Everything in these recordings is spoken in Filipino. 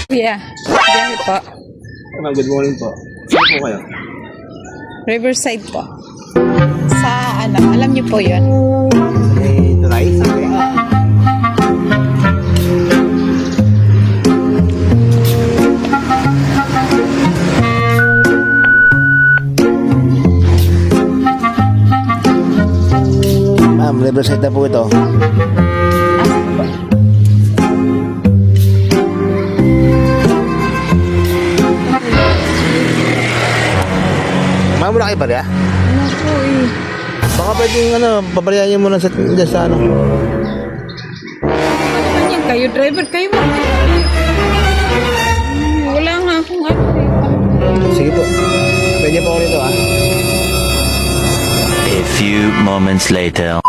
Yeah, biyahe po. Ma'am, good morning po. Saan po kayo? Riverside po. Sa ano, alam niyo po yun? May tulay? Okay. Ma'am, Riverside na po ito. Ma'am, wala kayo barya? Ano po eh. Baka pwedeng pabaryahan niyo muna sa ano. Ano yan kayo, driver? Kayo mo. Wala nga akong ano eh. Sige po. Pwede po ako nito ah. A few moments later.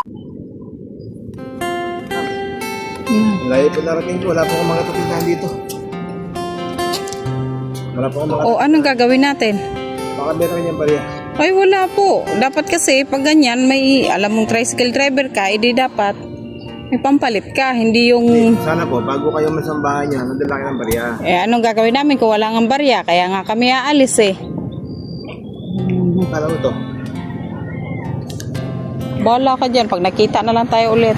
Layo po narating po. Wala po akong mga tutindahan dito. Wala po akong mga... O, anong gagawin natin? Baka meron yung barya. Ay, wala po. Dapat kasi, pag ganyan, may, alam mong tricycle driver ka, edi dapat may pampalit ka, hindi yung... Sana po, bago kayo masambahan niya, nandun lang kayo ng barya. Eh, anong gagawin namin kung wala nga barya? Kaya nga kami aalis eh. Alam mo to? Bahala ka dyan, pag nakita na lang tayo ulit.